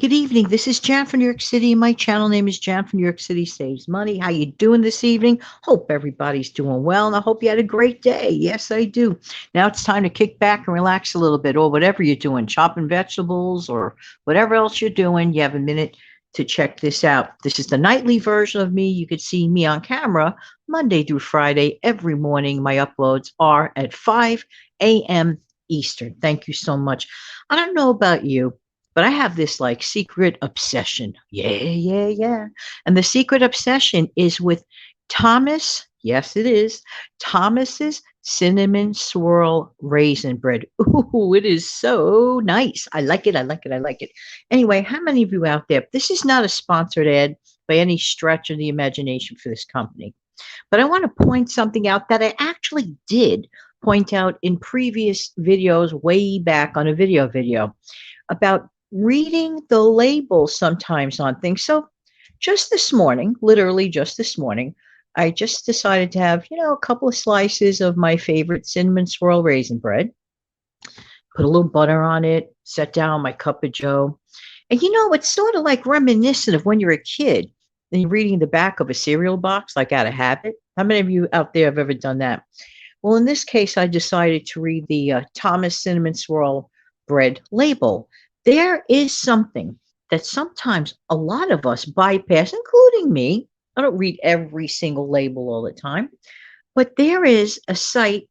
good evening. This is Jan from New York City. My channel name is Jan from New York City Saves Money. How you doing this evening? Hope everybody's doing well, and I hope you had a great day. Yes, I do. Now it's time to kick back and relax a little bit, or whatever you're doing, chopping vegetables or whatever else you're doing. You have a minute to check this out. This is the nightly version of me. You could see me on camera Monday through Friday every morning. My uploads are at 5 a.m. Eastern. Thank you so much. I don't know about you, but I have this like secret obsession. Yeah. And the secret obsession is with Thomas. Yes, it is. Thomas's cinnamon swirl raisin bread. Ooh, it is so nice. I like it. I like it. I like it. Anyway, how many of you out there? This is not a sponsored ad by any stretch of the imagination for this company. But I want to point something out that I actually did point out in previous videos way back on a video about reading the labels sometimes on things. So just this morning, literally just this morning, I just decided to have, a couple of slices of my favorite cinnamon swirl raisin bread, put a little butter on it, set down my cup of joe. And it's sort of like reminiscent of when you're a kid and you're reading the back of a cereal box, like out of habit. How many of you out there have ever done that? Well, in this case, I decided to read the Thomas Cinnamon Swirl Bread label. There is something that sometimes a lot of us bypass, including me. I don't read every single label all the time, but there is a site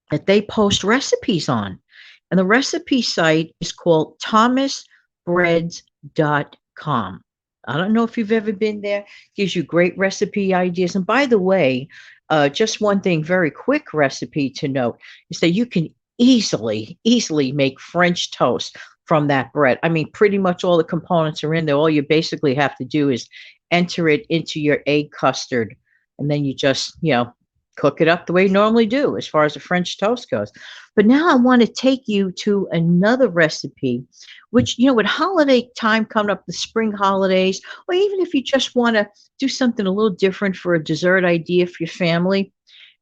that they post recipes on. And the recipe site is called thomasbreads.com. I don't know if you've ever been there. Gives you great recipe ideas. And by the way, just one thing, very quick recipe to note is that you can easily make French toast from that bread. I mean, pretty much all the components are in there. All you basically have to do is enter it into your egg custard, and then you just, cook it up the way you normally do as far as a French toast goes. But now I want to take you to another recipe, which, with holiday time coming up, the spring holidays, or even if you just want to do something a little different for a dessert idea for your family.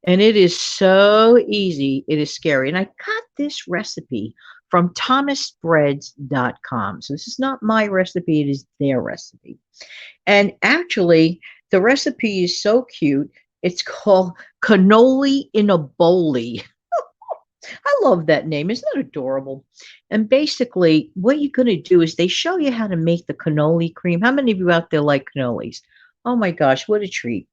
And it is so easy, it is scary. And I got this recipe from thomasbreads.com. So this is not my recipe, it is their recipe. And actually, the recipe is so cute. It's called Cannoli in a Bowlie. I love that name. Isn't that adorable? And basically, what you're going to do is they show you how to make the cannoli cream. How many of you out there like cannolis? Oh my gosh, what a treat.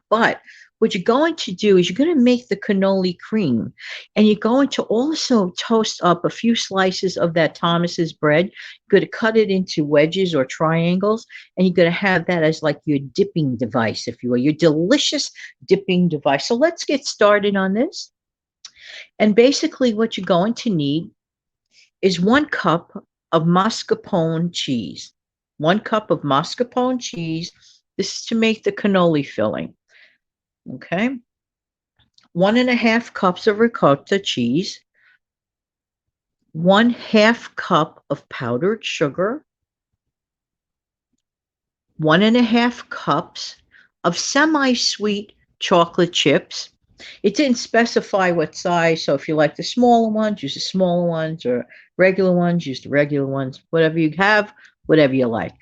But what you're going to do is you're going to make the cannoli cream, and you're going to also toast up a few slices of that Thomas's bread. You're going to cut it into wedges or triangles, and you're going to have that as like your dipping device, if you will, your delicious dipping device. So let's get started on this. And basically what you're going to need is 1 cup of mascarpone cheese. 1 cup of mascarpone cheese. This is to make the cannoli filling. Okay. 1.5 cups of ricotta cheese, 1/2 cup of powdered sugar, 1.5 cups of semi-sweet chocolate chips. It didn't specify what size, so if you like the smaller ones, use the smaller ones, or regular ones, use the regular ones. Whatever you have, whatever you like.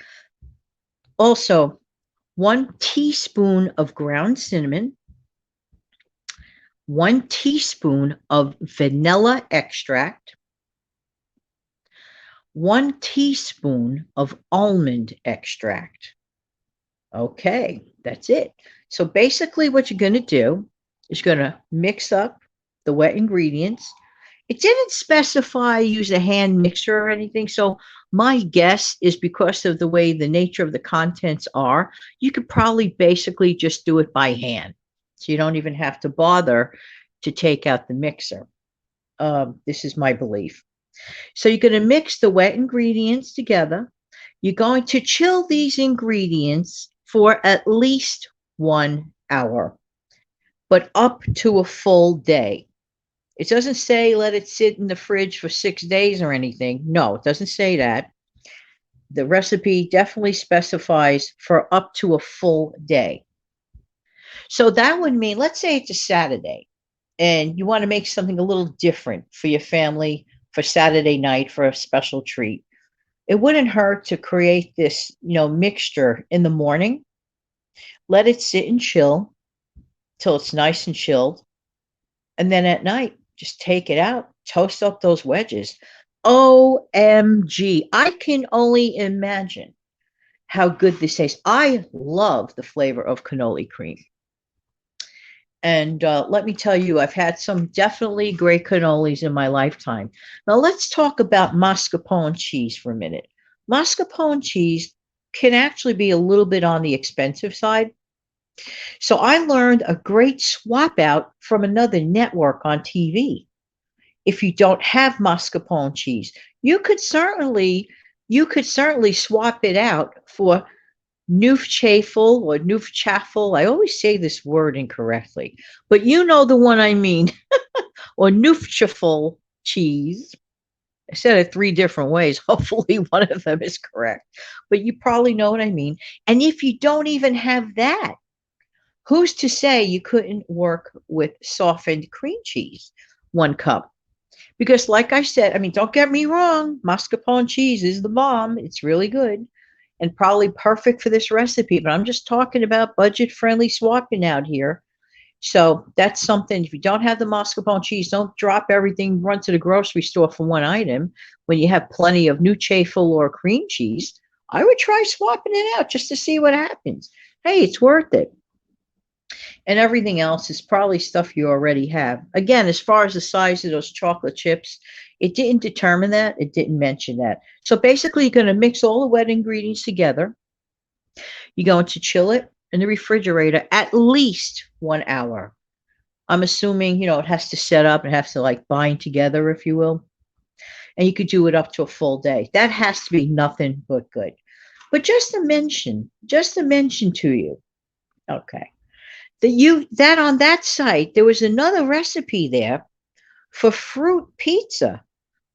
Also, 1 teaspoon of ground cinnamon, 1 teaspoon of vanilla extract, 1 teaspoon of almond extract. Okay, that's it. So basically what you're going to do is you're going to mix up the wet ingredients. It didn't specify use a hand mixer or anything, so my guess is because of the way the nature of the contents are, you could probably basically just do it by hand. So you don't even have to bother to take out the mixer. This is my belief. So you're going to mix the wet ingredients together. You're going to chill these ingredients for at least 1 hour, but up to a full day. It doesn't say let it sit in the fridge for 6 days or anything. No, it doesn't say that. The recipe definitely specifies for up to a full day. So that would mean, let's say it's a Saturday, and you want to make something a little different for your family for Saturday night for a special treat. It wouldn't hurt to create this, mixture in the morning, let it sit and chill till it's nice and chilled. And then at night, just take it out, toast up those wedges. OMG. I can only imagine how good this tastes. I love the flavor of cannoli cream. And let me tell you, I've had some definitely great cannolis in my lifetime. Now, let's talk about mascarpone cheese for a minute. Mascarpone cheese can actually be a little bit on the expensive side. So I learned a great swap out from another network on TV. If you don't have mascarpone cheese, you could certainly swap it out for Neufchafel or Neufchaffel. I always say this word incorrectly, but you know the one I mean, or Neufchaffel cheese. I said it three different ways. Hopefully, one of them is correct, but you probably know what I mean. And if you don't even have that, who's to say you couldn't work with softened cream cheese, 1 cup? Because, like I said, I mean, don't get me wrong, mascarpone cheese is the bomb. It's really good and probably perfect for this recipe, but I'm just talking about budget friendly swapping out here. So that's something. If you don't have the mascarpone cheese, don't drop everything, run to the grocery store for one item when you have plenty of Neufchafel or cream cheese. I would try swapping it out just to see what happens. Hey, it's worth it. And everything else is probably stuff you already have. Again, as far as the size of those chocolate chips, it didn't determine that. It didn't mention that. So basically, you're going to mix all the wet ingredients together. You're going to chill it in the refrigerator at least 1 hour. I'm assuming, it has to set up. It has to like bind together, if you will. And you could do it up to a full day. That has to be nothing but good. But just to mention to you, okay, that on that site, there was another recipe there for fruit pizza.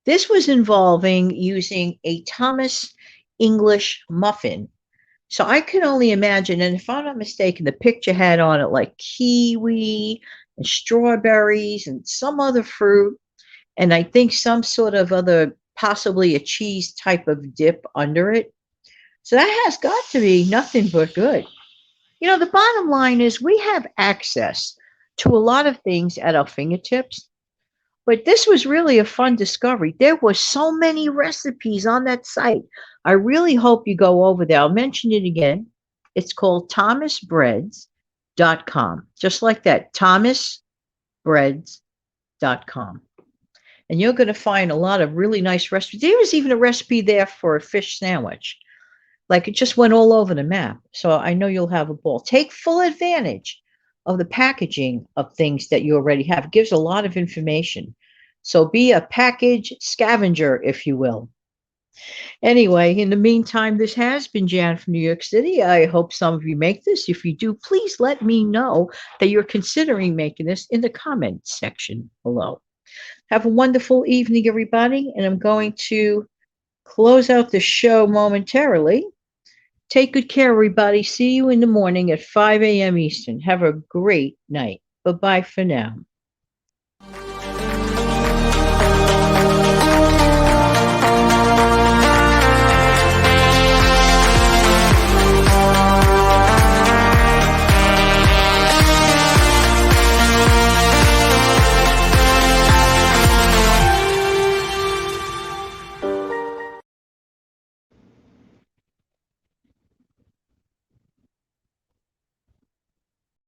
This was involving using a Thomas English muffin. So I can only imagine, and if I'm not mistaken, the picture had on it like kiwi and strawberries and some other fruit, and I think some sort of other, possibly a cheese type of dip under it. So that has got to be nothing but good. The bottom line is we have access to a lot of things at our fingertips, but this was really a fun discovery. There were so many recipes on that site. I really hope you go over there. I'll mention it again. It's called thomasbreads.com. Just like that, thomasbreads.com. And you're going to find a lot of really nice recipes. There was even a recipe there for a fish sandwich. Like it just went all over the map. So I know you'll have a ball. Take full advantage of the packaging of things that you already have. It gives a lot of information. So be a package scavenger, if you will. Anyway, in the meantime, this has been Jan from New York City. I hope some of you make this. If you do, please let me know that you're considering making this in the comment section below. Have a wonderful evening, everybody. And I'm going to close out the show momentarily. Take good care, everybody. See you in the morning at 5 a.m. Eastern. Have a great night. Bye-bye for now.